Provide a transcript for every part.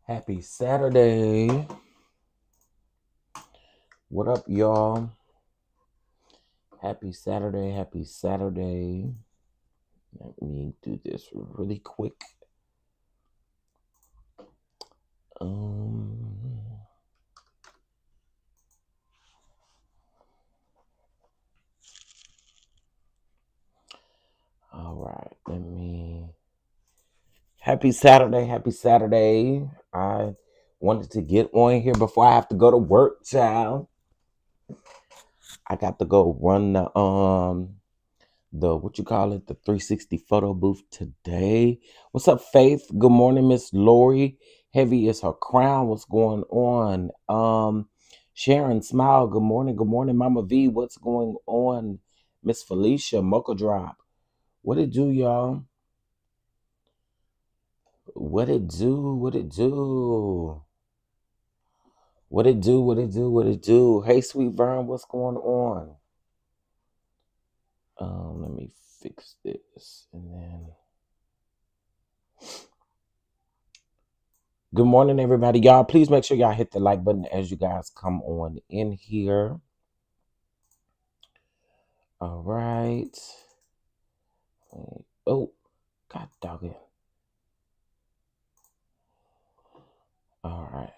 Happy Saturday. What up, y'all? Happy Saturday. Happy Saturday. Let me do this really quick. All right. Happy Saturday. Happy Saturday. I wanted to get on here before I have to go to work, child. I got to go run the what you call it, the 360 photo booth today. What's up, Faith? Good morning, Miss Lori. Heavy is her crown. What's going on? Sharon Smile. Good morning. Good morning, Mama V. What's going on? Miss Felicia Mocha Drop. What it do, y'all? What it do? What it do? What it do? What it do? What it do? Hey, Sweet Vern, what's going on? Let me fix this and then. Good morning, everybody. Y'all, please make sure y'all hit the like button as you guys come on in here. All right. Oh, God dog it. All right.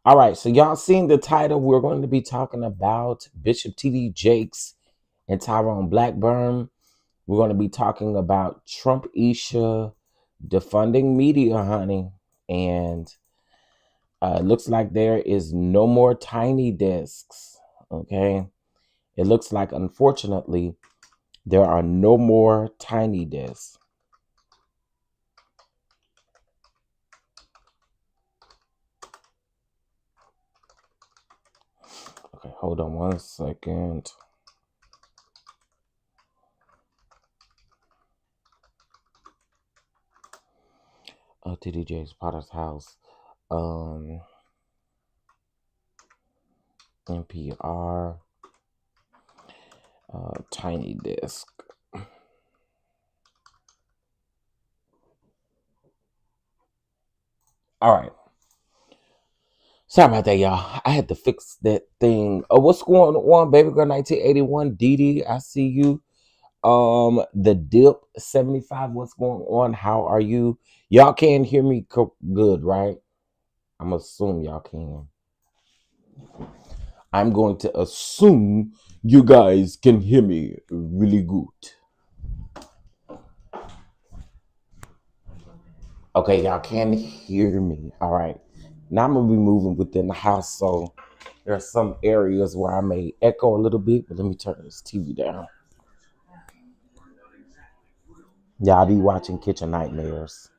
All right. So y'all seen the title. We're going to be talking about Bishop T.D. Jakes and Tyrone Blackburn. We're going to be talking about Trumpisha defunding media, honey. And it looks like there is no more tiny desks. Okay. It looks like, unfortunately, there are no more tiny desks. Okay, hold on one second. TDJ's Potter's House. NPR. Tiny desk. All right. Sorry about that, y'all. I had to fix that thing. Oh, what's going on, baby girl 1981? Dee, I see you. The dip 75. What's going on? How are you? Y'all can hear me good, right? I'm assuming y'all can. I'm going to assume you guys can hear me really good. Okay, y'all can hear me. All right. Now I'm gonna be moving within the house, so there are some areas where I may echo a little bit, but let me turn this TV down. Yeah, I be watching Kitchen Nightmares.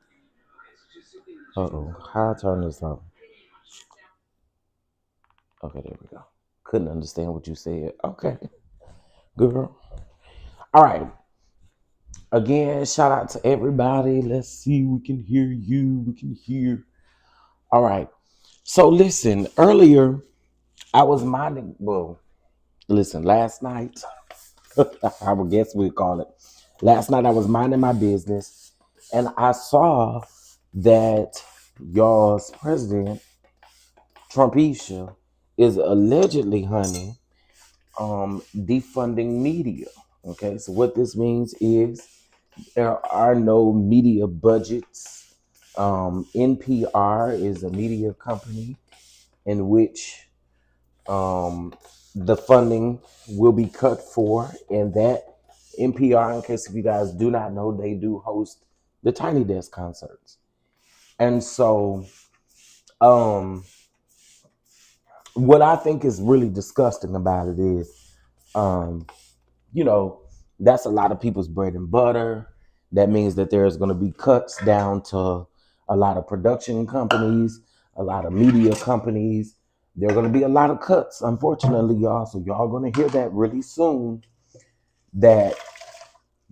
Uh-oh. How I turn this on? Okay, there we go. Couldn't understand what you said. Okay. Girl. All right. Again, shout out to everybody. Let's see. We can hear you. We can hear. All right. So listen, earlier I was minding, well, listen, last night, I would guess we'd call it. Last night I was minding my business and I saw that y'all's president, Trumpisha, is allegedly, honey, defunding media. Okay, so what this means is there are no media budgets. NPR is a media company in which the funding will be cut for, and that NPR, in case if you guys do not know, they do host the Tiny Desk concerts. And so what I think is really disgusting about it is, you know, that's a lot of people's bread and butter. That means that there's going to be cuts down to a lot of production companies, a lot of media companies. There are going to be a lot of cuts, unfortunately, y'all. So y'all going to hear that really soon, that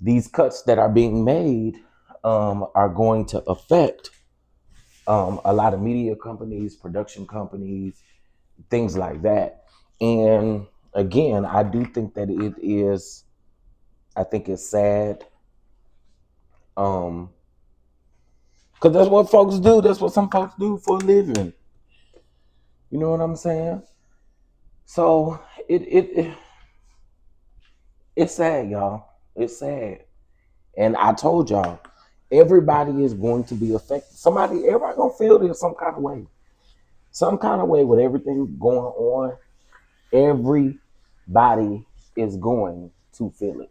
these cuts that are being made are going to affect a lot of media companies, production companies, things like that. And again, I do think that I think it's sad. Um, because that's what folks do. That's what some folks do for a living. You know what I'm saying? So it's sad, y'all. It's sad. And I told y'all, everybody is going to be affected. Everybody gonna feel this some kind of way. Some kind of way with everything going on. Everybody is going to feel it.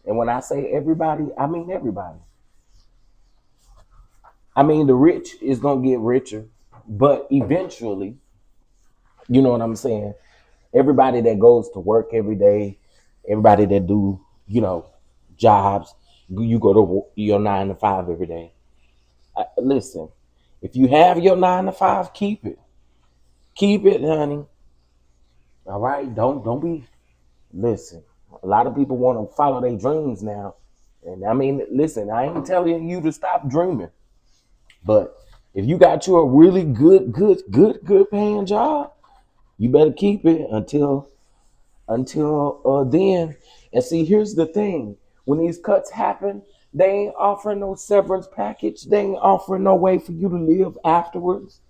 And when I say everybody, I mean everybody. I mean the rich is gonna get richer, but eventually, you know what I'm saying? Everybody that goes to work every day, everybody that do, jobs, you go to your 9 to 5 every day. Listen, if you have your 9 to 5, keep it. Keep it, honey. All right? Don't be. Listen, a lot of people want to follow their dreams now. And I mean, listen, I ain't telling you to stop dreaming. But if you got you a really good paying job, you better keep it until then. And see, here's the thing. When these cuts happen, they ain't offering no severance package. They ain't offering no way for you to live afterwards.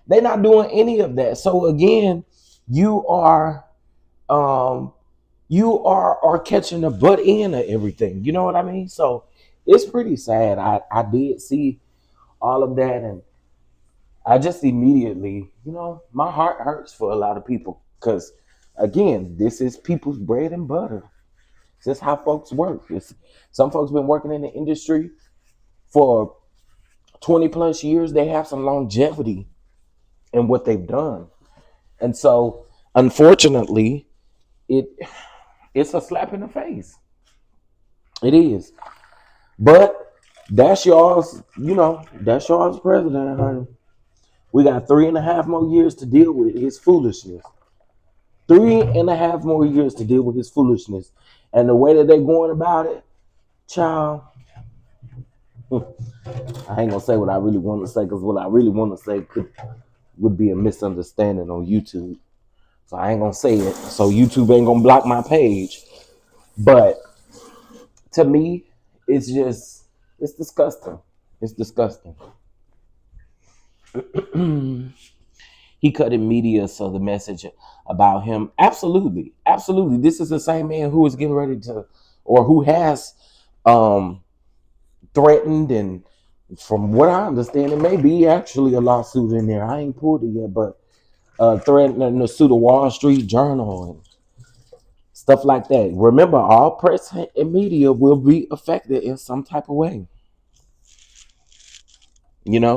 They're not doing any of that. So again, you are catching the butt end of everything. You know what I mean? So it's pretty sad. I did see all of that, and I just immediately, my heart hurts for a lot of people because, again, this is people's bread and butter. This is how folks work. Some folks been working in the industry for 20 plus years. They have some longevity in what they've done. And so, unfortunately, it's a slap in the face. It is. But that's y'all's, that's y'all's president, honey. We got 3.5 more years to deal with his foolishness. 3.5 more years to deal with his foolishness. And the way that they're going about it, child, I ain't gonna say what I really want to say, because what I really want to say would be a misunderstanding on YouTube. So I ain't gonna say it. So YouTube ain't gonna block my page. But to me, it's disgusting. It's disgusting. He cut in media, so the message about him, absolutely. This is the same man who is getting ready to, or who has threatened, and from what I understand, it may be actually a lawsuit in there. I ain't pulled it yet, but threatening to sue the Wall Street Journal and stuff like that. Remember, all press and media will be affected in some type of way.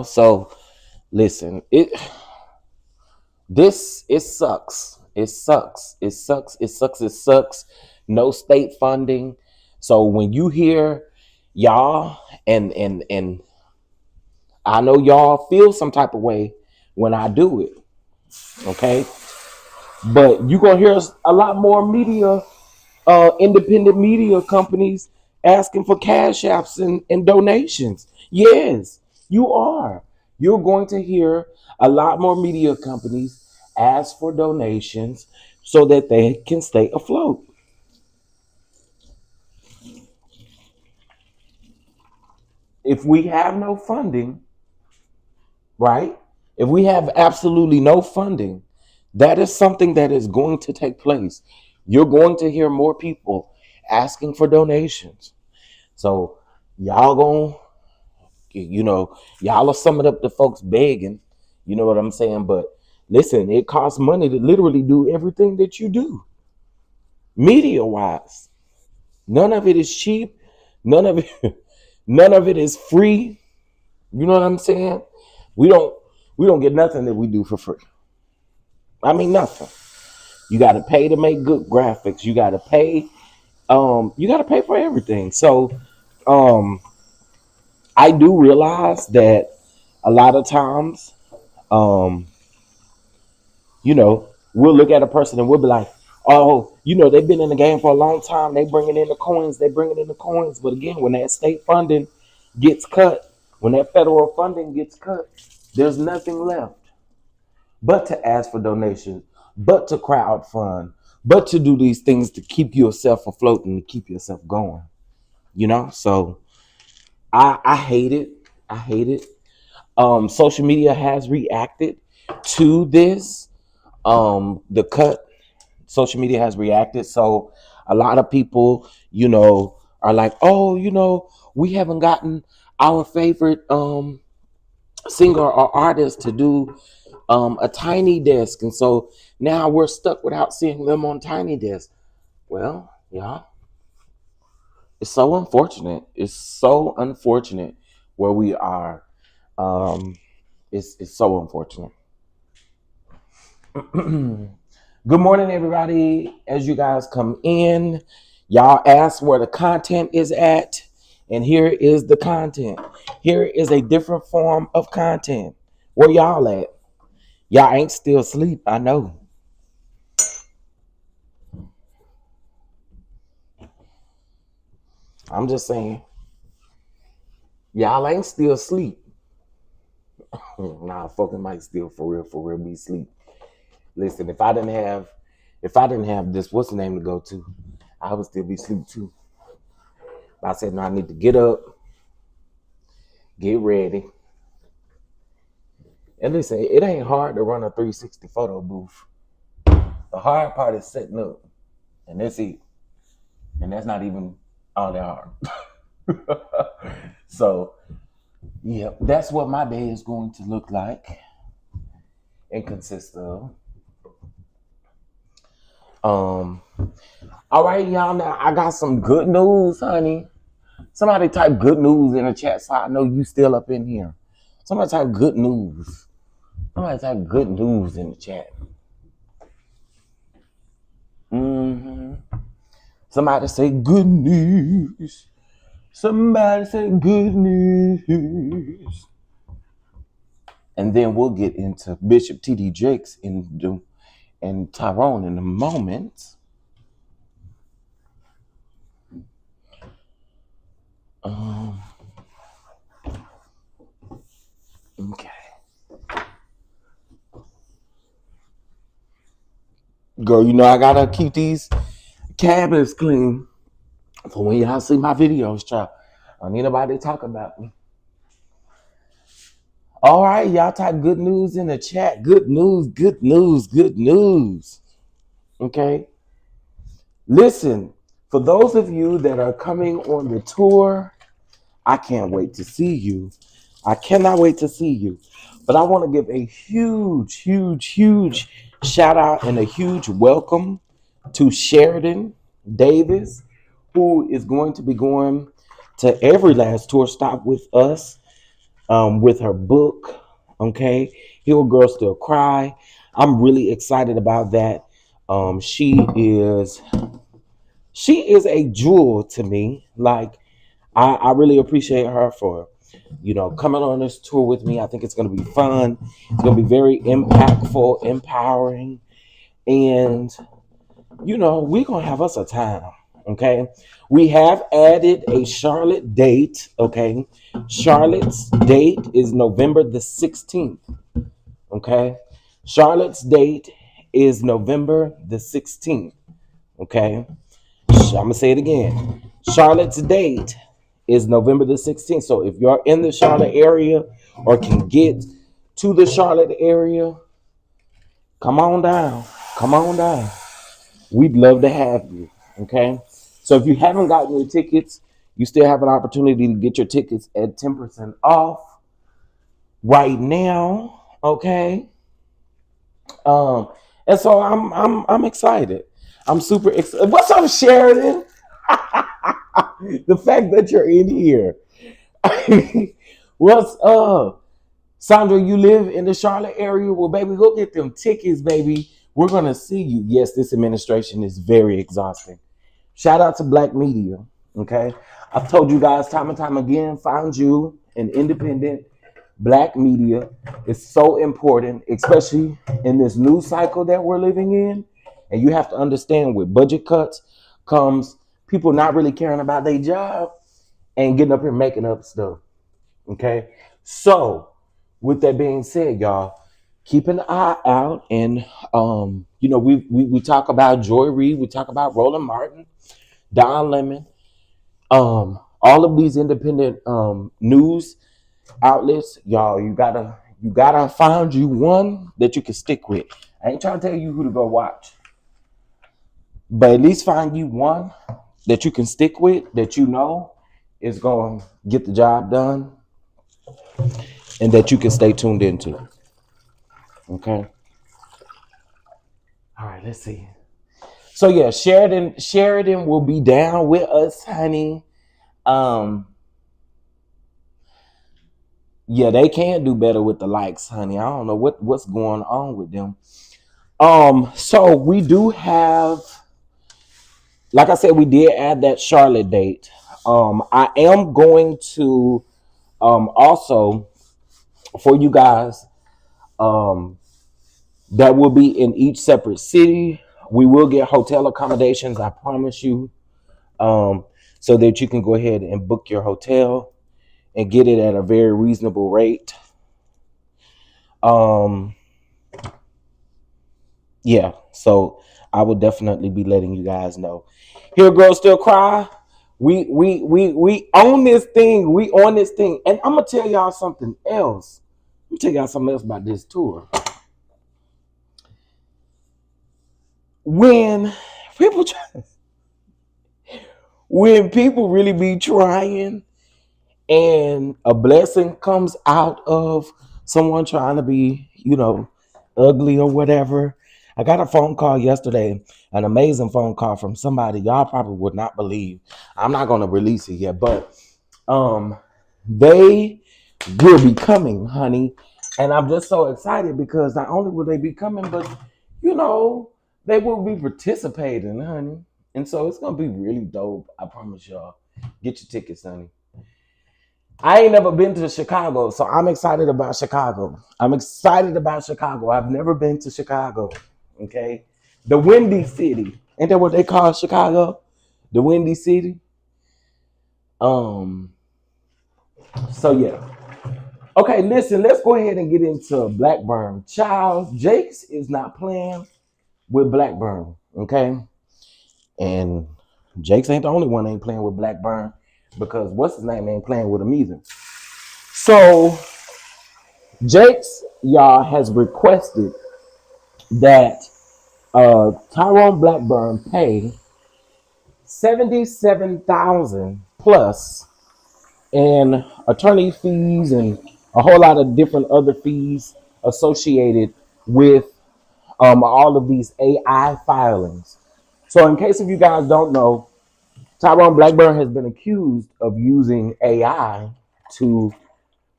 So listen, it sucks. It sucks. No state funding. So when you hear y'all, and I know y'all feel some type of way when I do it, okay? But you're gonna hear a lot more media, independent media companies asking for cash apps and donations. Yes, you are. You're going to hear a lot more media companies ask for donations so that they can stay afloat. If we have no funding, right? If we have absolutely no funding, that is something that is going to take place. You're going to hear more people asking for donations. So y'all y'all are summing up the folks begging, you know what I'm saying? But listen, it costs money to literally do everything that you do. Media wise. None of it is cheap. None of it is free. You know what I'm saying? We don't get nothing that we do for free. I mean, nothing. You got to pay to make good graphics. You got to pay. You got to pay for everything. So, I do realize that a lot of times, we'll look at a person and we'll be like, oh, they've been in the game for a long time. They bringing in the coins. But again, when that state funding gets cut, when that federal funding gets cut, there's nothing left but to ask for donations, but to crowdfund, but to do these things to keep yourself afloat and to keep yourself going. So I hate it. I hate it. Social media has reacted to this. The cut. Social media has reacted. So a lot of people, are like, oh, we haven't gotten our favorite singer or artist to do a tiny desk, and so now we're stuck without seeing them on tiny desk. Well, yeah, it's so unfortunate. It's so unfortunate where we are. Um, it's so unfortunate. Good morning, everybody. As you guys come in, y'all asked where the content is at, and here is the content. Here is a different form of content. Where y'all at? Y'all ain't still asleep, I know. I'm just saying, y'all ain't still asleep. Nah, fucking might still for real be asleep. Listen, if I didn't have this, what's the name to go to, I would still be asleep too. But I said, no, I need to get up, get ready. And listen, it ain't hard to run a 360 photo booth. The hard part is setting up, and that's it. And that's not even all that hard. So, yeah, that's what my day is going to look like and consist of. All right, y'all. Now I got some good news, honey. Somebody type good news in the chat so I know you still up in here. Somebody type good news. Somebody type good news in the chat. Somebody say good news. Somebody say good news. And then we'll get into Bishop T.D. Jakes and Tyrone in a moment. Okay. Girl, I gotta keep these cabinets clean for when y'all see my videos, child. I don't need nobody to talk about me. All right, y'all type good news in the chat. Good news, good news, good news. Okay. Listen, for those of you that are coming on the tour, I can't wait to see you. I cannot wait to see you. But I want to give a huge shout out and a huge welcome to Sheridan Davis, who is going to be going to every last tour stop with us with her book. Okay, Heal Girl Still Cry. I'm really excited about that. She is a jewel to me. Like, I really appreciate her for coming on this tour with me. I think it's going to be fun. It's going to be very impactful, empowering, and we're going to have us a time. Okay, we have added a Charlotte date. Okay, Charlotte's date is November the 16th. Okay, Charlotte's date is November the 16th. Okay, I'm gonna say it again. Charlotte's date is November the 16th. So if you're in the Charlotte area or can get to the Charlotte area, come on down. Come on down. We'd love to have you. Okay. So if you haven't gotten your tickets, you still have an opportunity to get your tickets at 10% off right now. Okay. And so I'm excited. I'm super excited. What's up, Sheridan? The fact that you're in here. What's up? Sandra, you live in the Charlotte area? Well, baby, go get them tickets, baby. We're going to see you. Yes, this administration is very exhausting. Shout out to Black media, okay? I've told you guys time and time again, find you an independent Black media is so important, especially in this news cycle that we're living in. And you have to understand, with budget cuts comes people not really caring about their job and getting up here making up stuff. Okay. So with that being said, y'all, keep an eye out and You know, we talk about Joy Reid, we talk about Roland Martin, Don Lemon, all of these independent news outlets. Y'all, you gotta find you one that you can stick with. I ain't trying to tell you who to go watch, but at least find you one that you can stick with, that you know is going to get the job done, and that you can stay tuned into. Okay. All right, let's see. So yeah, Sheridan will be down with us, honey. Yeah, they can do better with the likes, honey. I don't know what's going on with them. So we do have, like I said, we did add that Charlotte date. I am going to also, for you guys, that will be in each separate city. We will get hotel accommodations, I promise you, so that you can go ahead and book your hotel and get it at a very reasonable rate. Yeah, so I will definitely be letting you guys know. Here, girls still cry. We own this thing. We on this thing, and I'm gonna tell y'all something else. Let me tell y'all something else about this tour. When people really be trying, and a blessing comes out of someone trying to be, ugly or whatever. I got a phone call yesterday, an amazing phone call from somebody y'all probably would not believe. I'm not going to release it yet, but they will be coming, honey. And I'm just so excited because not only will they be coming, but, they will be participating, honey. And so it's going to be really dope. I promise y'all. Get your tickets, honey. I ain't never been to Chicago, so I'm excited about Chicago. I've never been to Chicago, okay? The Windy City. Ain't that what they call Chicago? The Windy City? So, yeah. Okay, listen, let's go ahead and get into Blackburn. Child, Jakes is not playing with Blackburn, okay? And Jakes ain't the only one that ain't playing with Blackburn, because what's his name ain't playing with him either. So Jakes, y'all, has requested that Tyrone Blackburn pay $77,000 plus in attorney fees and a whole lot of different other fees associated with all of these AI filings. So in case of you guys don't know, Tyrone Blackburn has been accused of using AI to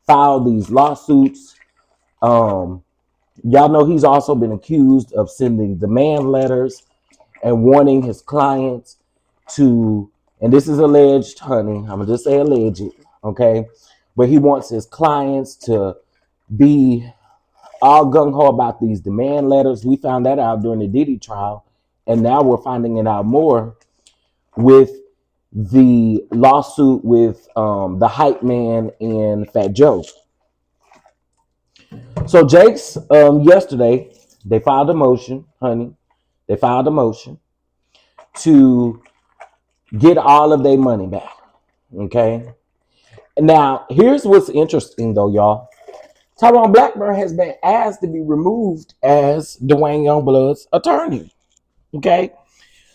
file these lawsuits. Y'all know he's also been accused of sending demand letters and warning his clients to, and this is alleged, honey, I'm gonna just say alleged, okay? But he wants his clients to be all gung-ho about these demand letters. We found that out during the Diddy trial, and now we're finding it out more with the lawsuit with the hype man and Fat Joe. So Jakes, yesterday, they filed a motion, honey. They filed a motion to get all of their money back, okay? Now, here's what's interesting, though, y'all. Tyrone Blackburn has been asked to be removed as Dwayne Youngblood's attorney, okay?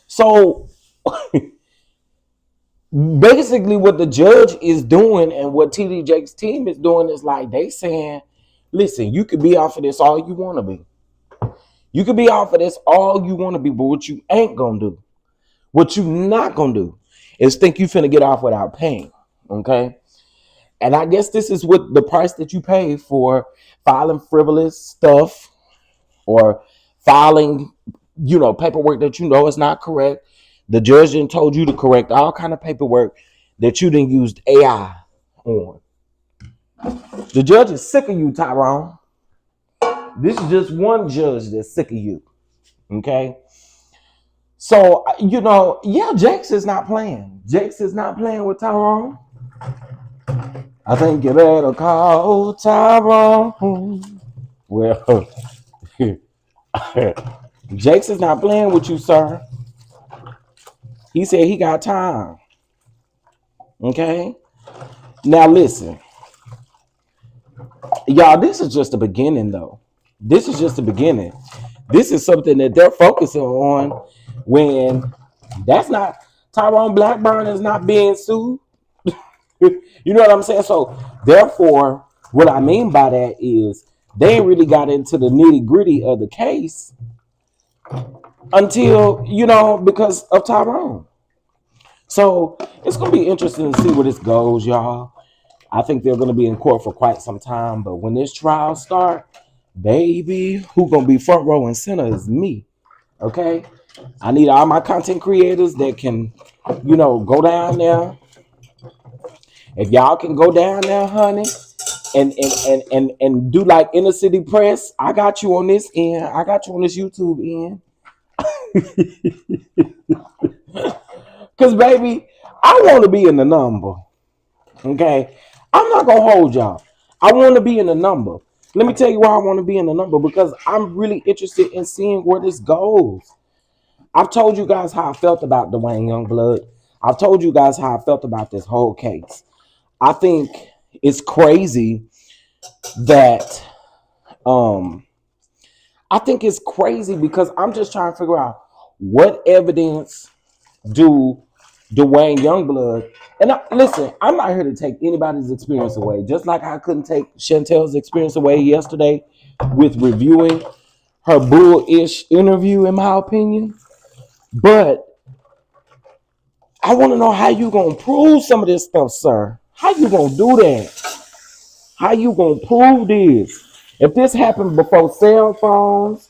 So basically what the judge is doing and what TD Jakes' team is doing is like they saying, listen, you could be off of this all you want to be. You could be off of this all you want to be, but what you ain't going to do, what you not going to do is think you finna get off without paying, okay? And I guess this is what the price that you pay for filing frivolous stuff or filing, paperwork that is not correct. The judge didn't told you to correct all kind of paperwork that you didn't use AI on. The judge is sick of you, Tyrone. This is just one judge that's sick of you. Okay? So, Jakes is not playing. Jakes is not playing with Tyrone. I think you better call Tyrone. Well, Jakes is not playing with you, sir. He said he got time. Okay? Now listen. Y'all, this is just the beginning, though. This is just the beginning. This is something that they're focusing on when that's not Tyrone Blackburn is not being sued. You know what I'm saying? So therefore, what I mean by that is they ain't really got into the nitty gritty of the case until, because of Tyrone. So it's gonna be interesting to see where this goes, y'all. I think they're gonna be in court for quite some time, but when this trial start, baby, who gonna be front row and center is me. Okay, I need all my content creators that can, go down there. If y'all can go down there, honey, and do like inner city press, I got you on this end. I got you on this YouTube end. Cause baby, I want to be in the number. Okay, I'm not gonna hold y'all. I want to be in the number. Let me tell you why I want to be in the number, because I'm really interested in seeing where this goes. I've told you guys how I felt about Dwayne Youngblood. I've told you guys how I felt about this whole case. I think it's crazy that I think it's crazy because I'm just trying to figure out what evidence do Dwayne Youngblood, and listen, I'm not here to take anybody's experience away, just like I couldn't take Chantel's experience away yesterday with reviewing her bullish interview, in my opinion. But I want to know how you gonna prove some of this stuff, sir. How you gonna do that? How you gonna prove this? If this happened before cell phones,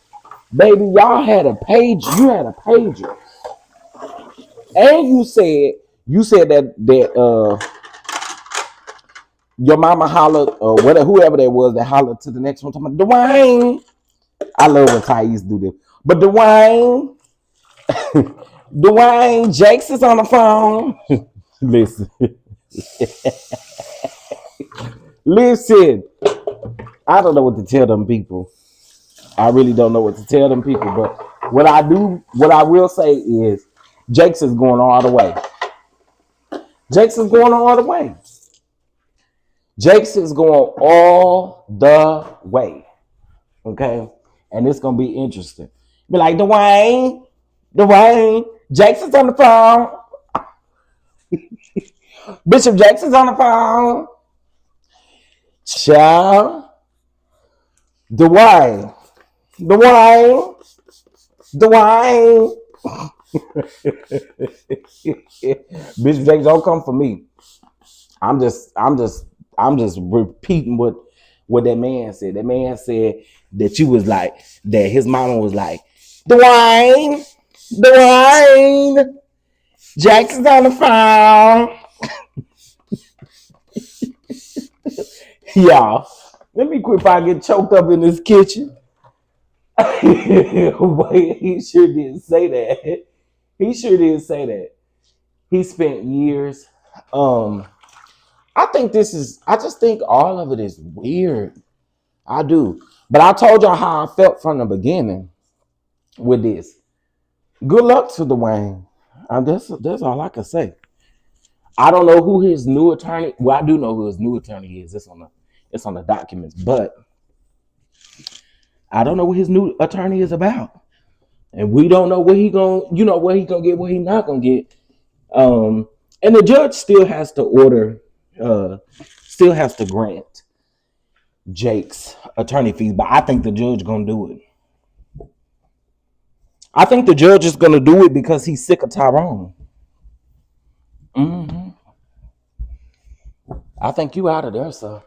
baby, y'all had a page. You had a pager, and you said that your mama hollered, or whatever, whoever that was that hollered to the next one. Talking about Dwayne. I love when Thais do this, but Dwayne, Dwayne, Jakes is on the phone. Listen, listen. I don't know what to tell them people. I really don't know what to tell them people. But what I will say is, Jakes is going all the way. Jakes is going all the way. Jakes is going all the way. Okay? And it's going to be interesting. Be like, Dwayne, Jakes is on the phone. Bishop Jakes is on the phone. Child. Dwayne. Bishop Jakes, don't come for me. I'm just repeating what that man said. That man said that you was like, that his mama was like, Dwayne, Jackson's on the phone. Y'all, let me quit if I get choked up in this kitchen. Wait, he sure didn't say that. He sure didn't say that. He spent years. I just think all of it is weird. I do. But I told y'all how I felt from the beginning with this. Good luck to Dwayne. That's all I can say. I don't know who his new attorney. Well, I do know who his new attorney is. It's on the documents, but I don't know what his new attorney is about, and we don't know what he gonna get, what he not gonna get. And the judge still has to order, still has to grant Jake's attorney fees, but I think the judge gonna do it. I think the judge is gonna do it because he's sick of Tyrone. Mm-hmm. I think you out of there, sir.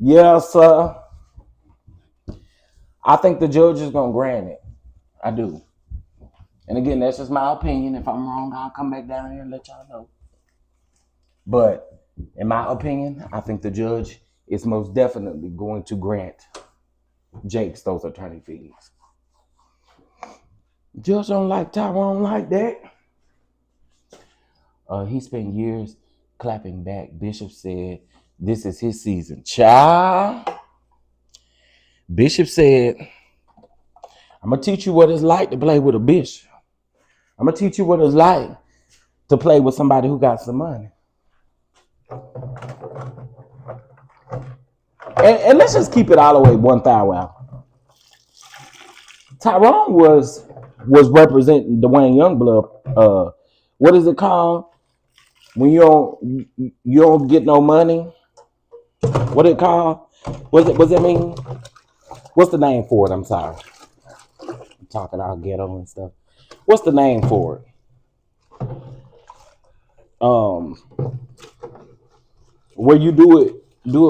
Yeah, sir. I think the judge is gonna grant it. I do. And again, that's just my opinion. If I'm wrong, I'll come back down here and let y'all know. But in my opinion, I think the judge is most definitely going to grant Jakes those attorney fees. Judge don't like Tyrone like that. He spent years clapping back. Bishop said this is his season. Child. Bishop said, I'm gonna teach you what it's like to play with a bitch. I'm gonna teach you what it's like to play with somebody who got some money. And let's just keep it all the way 1,000 out. Tyrone was representing Dwayne Youngblood. What is it called when you don't get no money? What it called? What's that mean? What's the name for it? I'm sorry. I'm talking all ghetto and stuff. What's the name for it? Where you do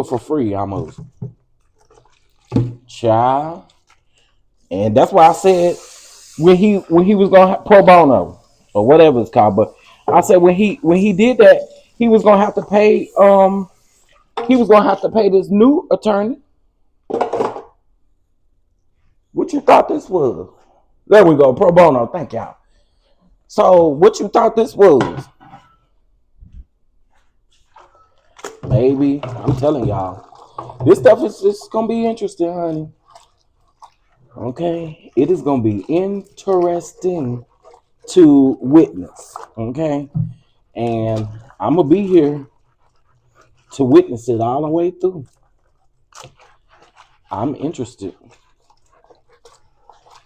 it for free almost. Child. And that's why I said when he was gonna pro bono or whatever it's called, but I said when he did that, he was gonna have to pay this new attorney. What you thought this was? There we go, pro bono, thank y'all. So what you thought this was? Baby, I'm telling y'all, this stuff is just gonna be interesting, honey. Okay, it is gonna be interesting to witness. Okay, and I'm gonna be here to witness it all the way through. I'm interested.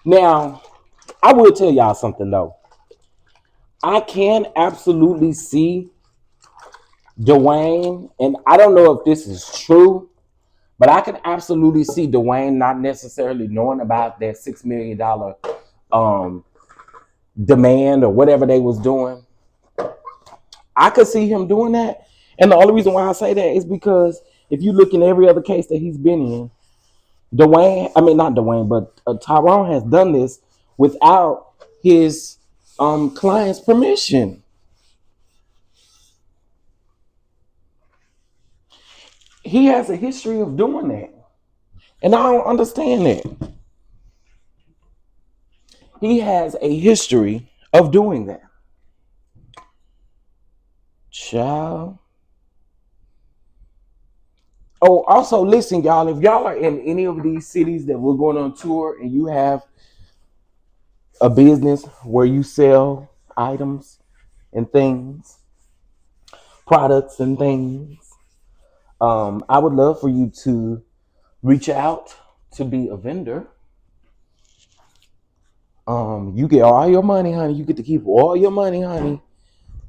Now, I will tell y'all something though. I can absolutely see Dwayne, and I don't know if this is true, but I can absolutely see Dwayne not necessarily knowing about that $6 million demand or whatever they was doing. I could see him doing that. And the only reason why I say that is because if you look in every other case that he's been in, Tyrone has done this without his client's permission. He has a history of doing that. And I don't understand that. He has a history of doing that. Child. Oh, also listen, y'all, if y'all are in any of these cities that we're going on tour and you have a business where you sell items and things, products and things, I would love for you to reach out to be a vendor. You get all your money, honey. You get to keep all your money, honey.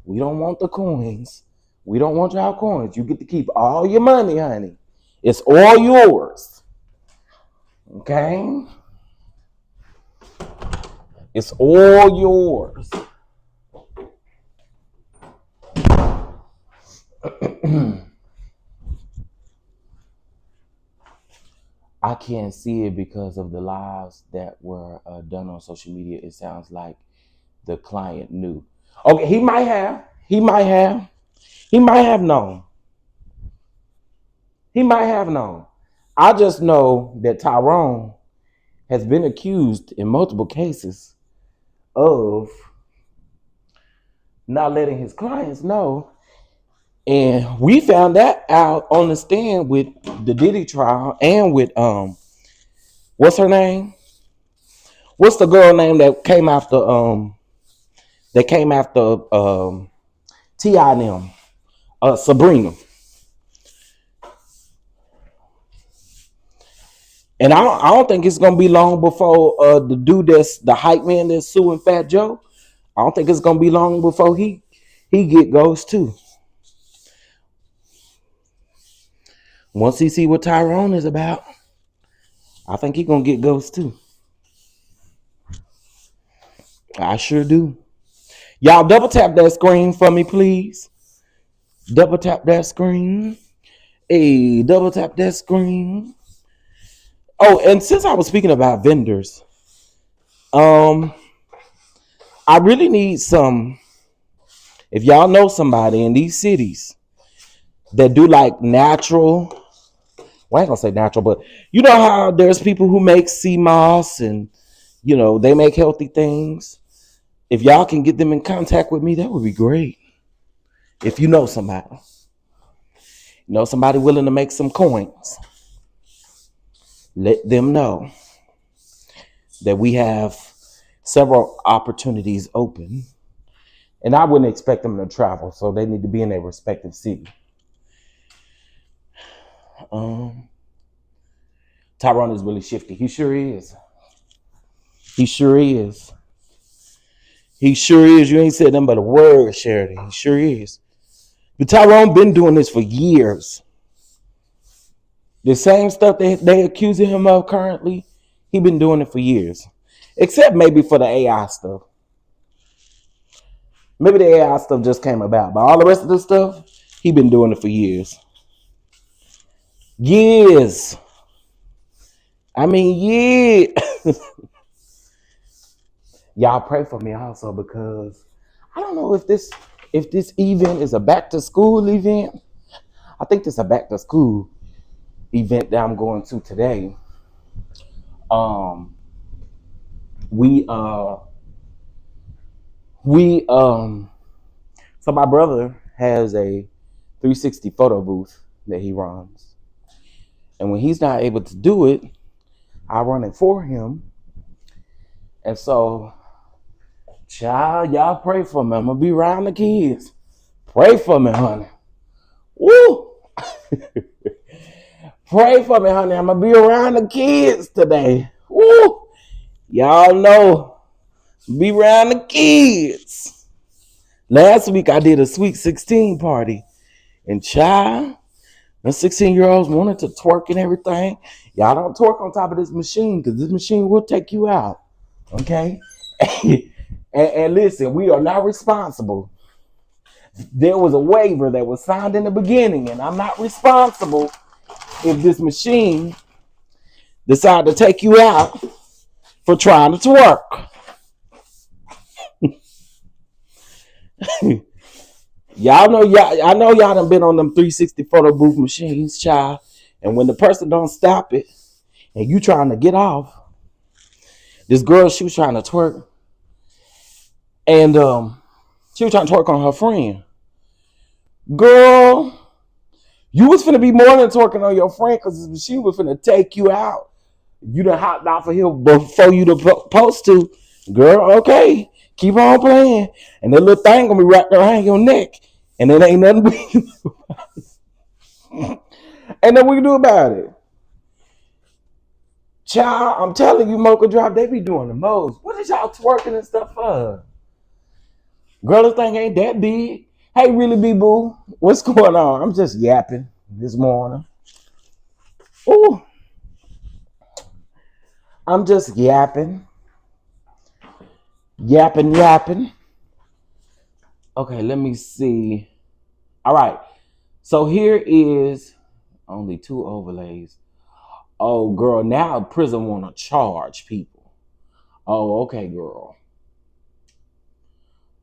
We don't want the coins. We don't want y'all coins. You get to keep all your money, honey. It's all yours. Okay? It's all yours. I can't see it because of the lives that were done on social media. It sounds like the client knew. Okay, he might have known. He might have known. I just know that Tyrone has been accused in multiple cases of not letting his clients know. And we found that out on the stand with the Diddy trial and with what's her name? What's the girl name that came after T.I. and them? Sabrina. And I don't think it's gonna be long before the dude that's the hype man that's suing Fat Joe. I don't think it's gonna be long before he get ghost too. Once he see what Tyrone is about, I think he gonna get ghost too. I sure do. Y'all double tap that screen for me, please. Double tap that screen. Hey, double tap that screen. Oh, and since I was speaking about vendors, I really need some. If y'all know somebody in these cities that do like natural, well, I ain't gonna say natural, but you know how there's people who make sea moss and they make healthy things. If y'all can get them in contact with me, that would be great. If you know somebody, somebody willing to make some coins, let them know. that we have several opportunities open, and I wouldn't expect them to travel, so they need to be in their respective city. Tyrone is really shifty. He sure is. He sure is. He sure is. You ain't said nothing but a word, Sheridan. He sure is. But Tyrone been doing this for years. The same stuff they accusing him of currently, he been doing it for years. Except maybe for the AI stuff. Maybe the AI stuff just came about. But all the rest of the stuff, he been doing it for years. Years. I mean, yeah. Y'all pray for me also, because I don't know if this event is a back to school event. I think this is a back to school event that I'm going to today. So my brother has a 360 photo booth that he runs. And when he's not able to do it, I run it for him. And so, child, y'all pray for me. I'm going to be around the kids. Pray for me, honey. Woo! Pray for me, honey. I'm going to be around the kids today. Woo! Y'all know, be around the kids. Last week, I did a Sweet 16 party. And child, the 16-year-olds wanted to twerk and everything. Y'all don't twerk on top of this machine, because this machine will take you out. Okay? and listen, we are not responsible. There was a waiver that was signed in the beginning, and I'm not responsible if this machine decide to take you out for trying to twerk. I know y'all done been on them 360 photo booth machines, child. And when the person don't stop it and you trying to get off, this girl, she was trying to twerk. And she was trying to twerk on her friend. Girl, you was finna be more than twerking on your friend, because she was finna take you out. You done hopped off of here before you supposed to. Girl, okay, keep on playing. And that little thing gonna be wrapped around your neck. And it ain't nothing we can do about it. Ain't nothing we can do about it. Child, I'm telling you, Mocha Drop, they be doing the most. What is y'all twerking and stuff for? Girl, this thing ain't that big. Hey, really, boo? What's going on? I'm just yapping this morning. Ooh. I'm just yapping. Yapping. Okay, let me see. All right. So here is only 2 overlays. Oh, girl, now prison want to charge people. Oh, okay, girl.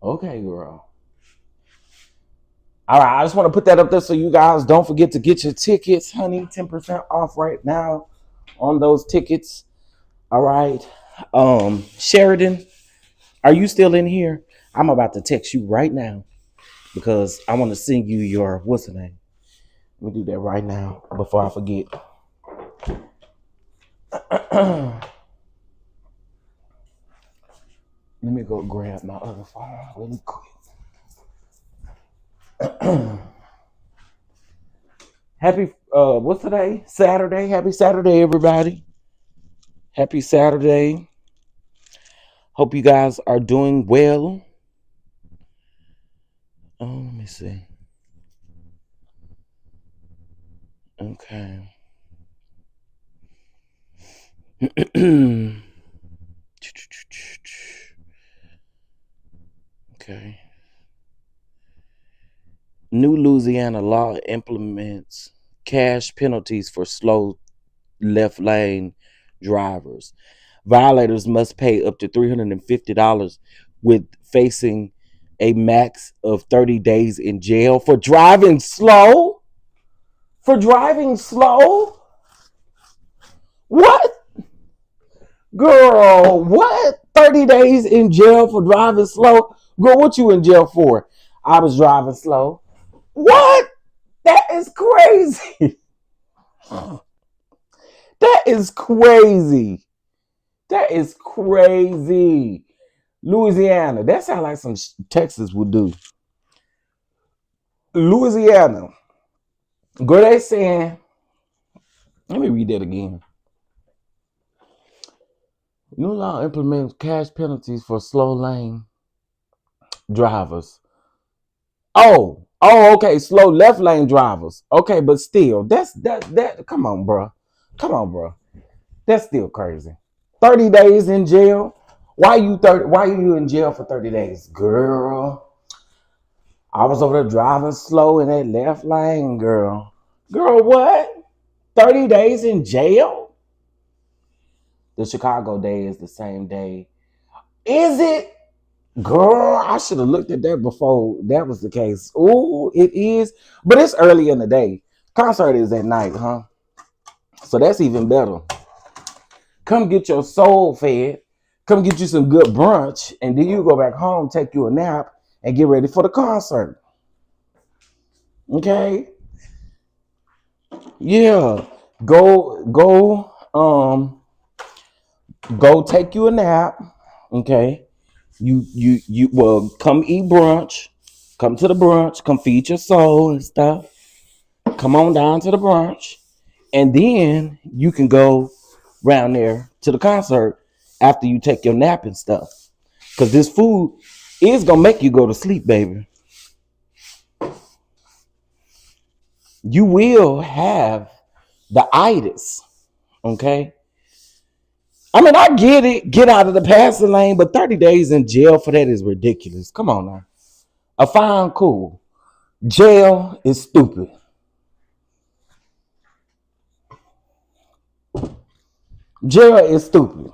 Okay, girl. All right, I just want to put that up there so you guys don't forget to get your tickets, honey. 10% off right now on those tickets. All right. Sheridan, are you still in here? I'm about to text you right now because I want to send you your, what's the name? Let me do that right now before I forget. Let me go grab my other phone really quick. Happy, what's today? Saturday. Happy Saturday, everybody. Happy Saturday. Hope you guys are doing well. Oh, let me see. Okay. Okay. New Louisiana law implements cash penalties for slow left lane drivers. Violators must pay up to $350 with facing a max of 30 days in jail for driving slow? For driving slow? What? Girl, what? 30 days in jail for driving slow? Girl, what you in jail for? I was driving slow. What? That is crazy. That is crazy. That is crazy. Louisiana. That sounds like some Texas would do. Louisiana. Girl, they saying, let me read that again. New law implements cash penalties for slow lane drivers. Oh, okay. Slow left lane drivers. Okay, but still, that. Come on, bro. That's still crazy. 30 days in jail. Why are you in jail for 30 days, girl? I was over there driving slow in that left lane, girl. Girl, what? 30 days in jail? The Chicago day is the same day. Is it? Girl, I should have looked at that before that was the case. Ooh, it is. But it's early in the day. Concert is at night, huh? So that's even better. Come get your soul fed. Come get you some good brunch. And then you go back home, take you a nap, and get ready for the concert. Okay? Yeah. Go take you a nap. Okay? You well, come eat brunch. Come to the brunch. Come feed your soul and stuff. Come on down to the brunch. And then you can go round there to the concert after you take your nap and stuff. Because this food is going to make you go to sleep, baby. You will have the itis, okay? I mean, I get it. Get out of the passing lane, but 30 days in jail for that is ridiculous. Come on now. A fine, cool. Jail is stupid. Jail is stupid.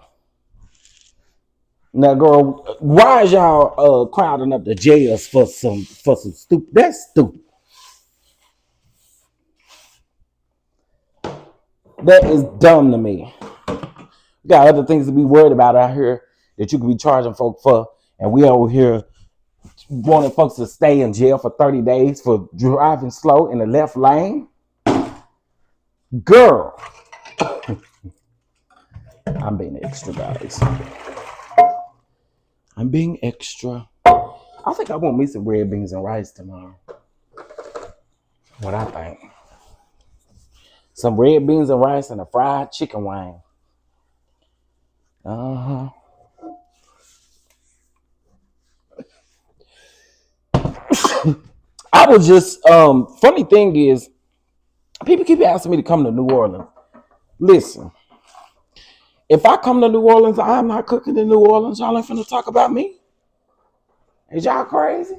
Now, girl, why is y'all crowding up the jails for some stupid? That's stupid. That is dumb to me. We got other things to be worried about out here that you could be charging folk for, and we over here wanting folks to stay in jail for 30 days for driving slow in the left lane. Girl, I'm being extra, guys. I'm being extra. I think I want me some red beans and rice tomorrow. What I think. Some red beans and rice and a fried chicken wing. Uh-huh. I was just, funny thing is, people keep asking me to come to New Orleans. Listen, if I come to New Orleans, I'm not cooking in New Orleans. Y'all ain't finna talk about me. Is y'all crazy?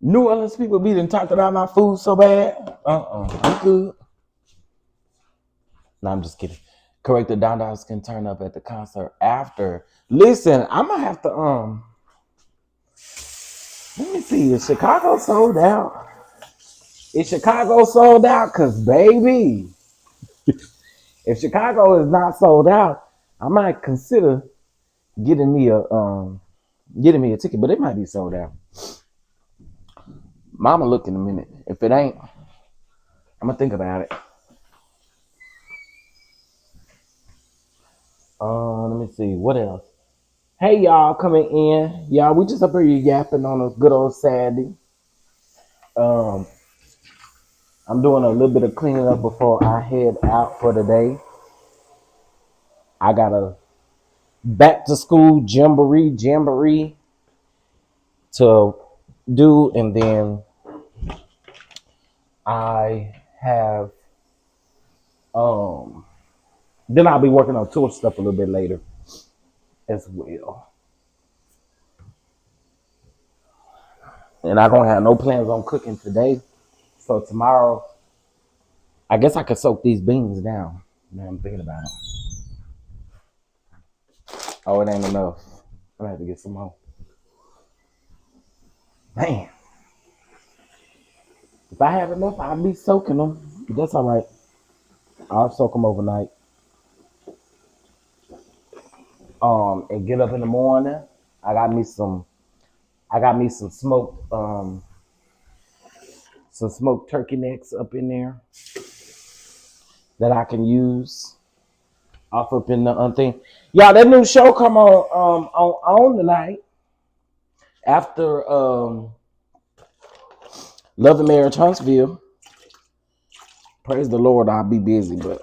New Orleans people be done talked about my food so bad. I'm good. No, I'm just kidding. Correct, the DonDons can turn up at the concert after. Listen, I'm gonna have to let me see. Is Chicago sold out? Is Chicago sold out? Cause baby, if Chicago is not sold out, I might consider getting me a ticket, but it might be sold out. Mama look in a minute. If it ain't, I'm gonna think about it. Let me see. What else? Hey y'all coming in. Y'all, we just up here yapping on a good old Saturday. I'm doing a little bit of cleaning up before I head out for the day. I got a back to school jamboree to do, and then I have then I'll be working on tour stuff a little bit later as well. And I don't have no plans on cooking today. So tomorrow, I guess I could soak these beans down. Now I'm thinking about it. Oh, it ain't enough. I'm gonna have to get some more. Man. If I have enough, I'll be soaking them. But that's all right. I'll soak them overnight. And get up in the morning. I got me some smoked turkey necks up in there that I can use off up in the thing. Y'all, that new show come on tonight after Love and Marriage Huntsville. Praise the Lord, I'll be busy, but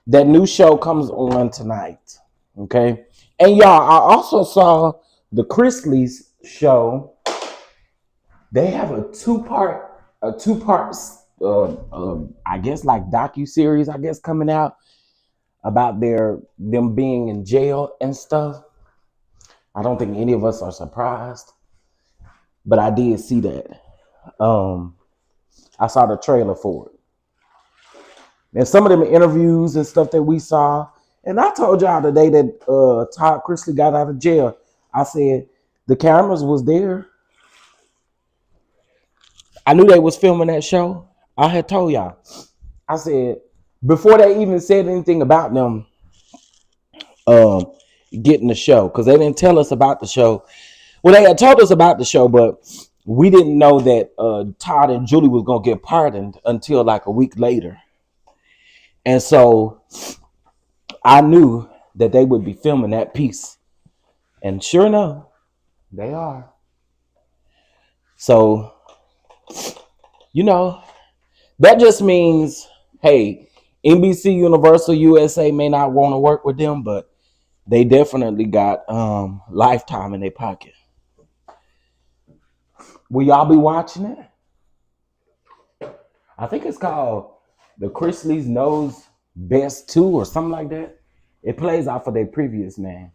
that new show comes on tonight. Okay. And y'all, I also saw the Chrisleys show. They have a two-part, I guess like docu-series, I guess, coming out about them being in jail and stuff. I don't think any of us are surprised, but I did see that. I saw the trailer for it. And some of them interviews and stuff that we saw. And I told y'all today that Todd Chrisley got out of jail. I said the cameras was there. I knew they was filming that show. I had told y'all. I said before they even said anything about them getting the show, because they didn't tell us about the show. Well, they had told us about the show, but we didn't know that Todd and Julie was gonna get pardoned until like a week later. And so I knew that they would be filming that piece. And sure enough, they are. So, you know, that just means, hey, NBC Universal USA may not want to work with them, but they definitely got Lifetime in their pocket. Will y'all be watching it? I think it's called The Chrisleys Knows Best 2 or something like that. It plays off of their previous name.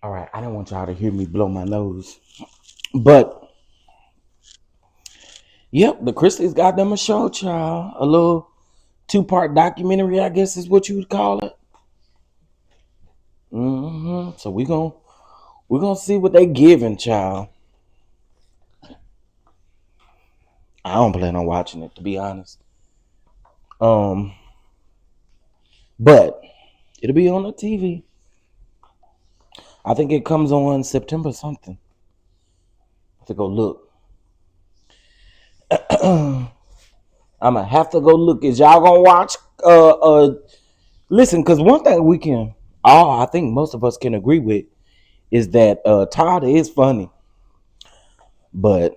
All right, I don't want y'all to hear me blow my nose. But, yep, the Chrisleys got them a show, child. A little 2-part documentary, I guess is what you would call it. So we're gonna see what they giving, child. I don't plan on watching it, to be honest. But it'll be on the TV. I think it comes on September something. I have to go look. I'm gonna have to go look. Is y'all gonna watch? Listen, because one thing I think most of us can agree with is that Todd is funny, but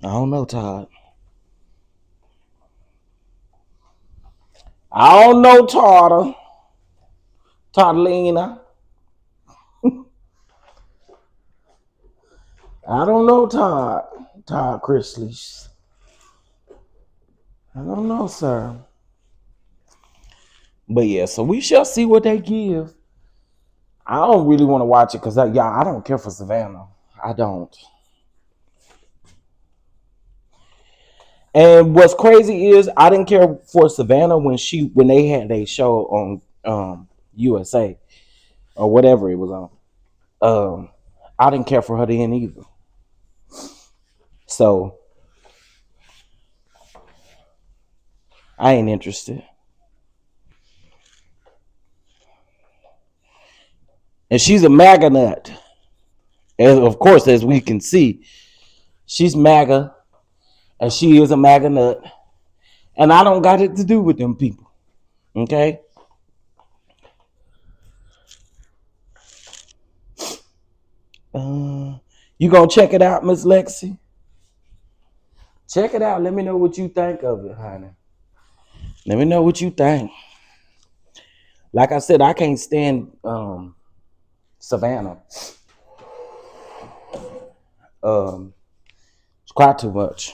I don't know Todd. I don't know Toddlina. I don't know Todd Chrisley. I don't know, sir. But yeah, so we shall see what they give. I don't really want to watch it because I don't care for Savannah. I don't. And what's crazy is I didn't care for Savannah when they had a show on USA or whatever it was on. I didn't care for her then either. So I ain't interested. And she's a MAGA nut. And of course, as we can see, she's MAGA. And she is a MAGA nut. And I don't got it to do with them people. Okay? You gonna check it out, Miss Lexi? Check it out. Let me know what you think of it, honey. Let me know what you think. Like I said, I can't stand Savannah. It's quite too much.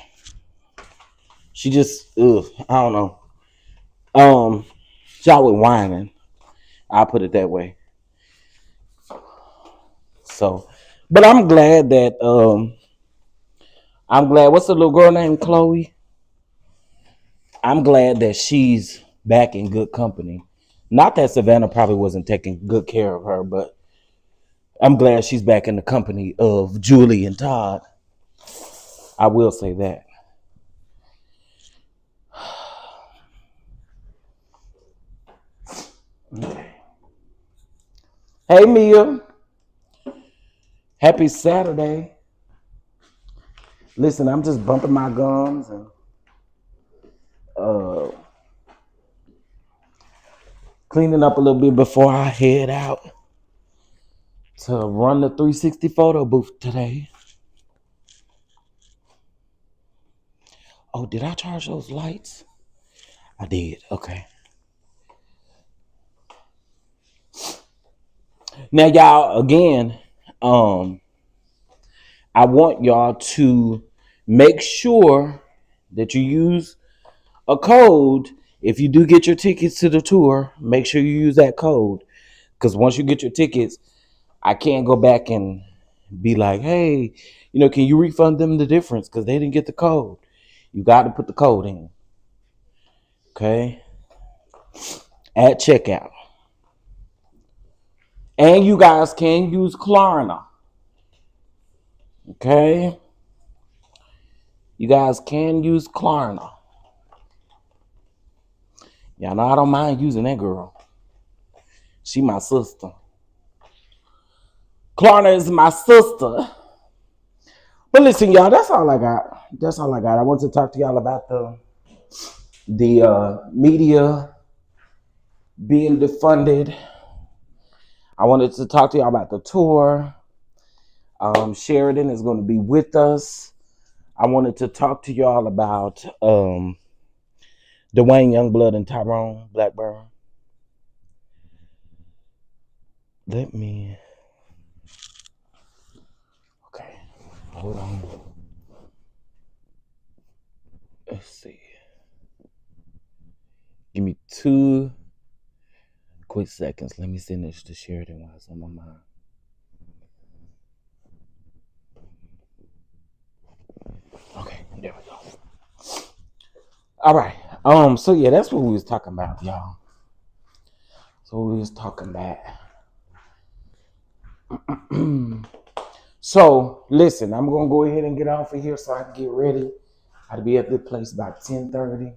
She just, I don't know. She always whining. I'll put it that way. So, but I'm glad that, what's the little girl named Chloe? I'm glad that she's back in good company. Not that Savannah probably wasn't taking good care of her, but I'm glad she's back in the company of Julie and Todd. I will say that. Hey, Mia. Happy Saturday. Listen, I'm just bumping my gums and cleaning up a little bit before I head out to run the 360 photo booth today. Oh, did I charge those lights? I did. Okay. Now, y'all, again, I want y'all to make sure that you use a code. If you do get your tickets to the tour, make sure you use that code. Because once you get your tickets, I can't go back and be like, hey, can you refund them the difference because they didn't get the code? You got to put the code in. Okay? At checkout. And you guys can use Klarna. Okay? You guys can use Klarna. Y'all know I don't mind using that girl. She my sister. Klarna is my sister. But listen, y'all, that's all I got. That's all I got. I want to talk to y'all about the media being defunded. I wanted to talk to y'all about the tour. Sheridan is going to be with us. I wanted to talk to y'all about Dwayne Youngblood and Tyrone Blackburn. Okay, hold on. Let's see. Give me 2 quick seconds. Let me send this to Sheridan while it's on my mind. Okay, there we go. All right. So yeah, that's what we was talking about, y'all. So listen, I'm gonna go ahead and get off of here so I can get ready. I'll be at the place by 10:30.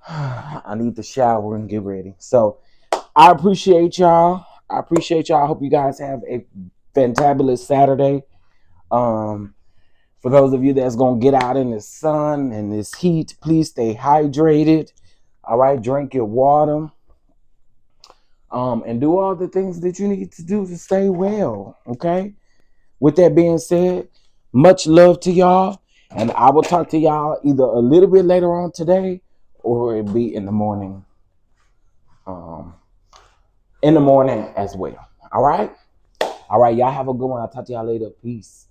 I need to shower and get ready. So I appreciate y'all. I hope you guys have a fantabulous Saturday. For those of you that's gonna get out in the sun and this heat, please stay hydrated. All right, drink your water. And do all the things that you need to do to stay well. Okay. With that being said, much love to y'all. And I will talk to y'all either a little bit later on today or it'll be in the morning. In the morning as well. All right. All right. Y'all have a good one. I'll talk to y'all later. Peace.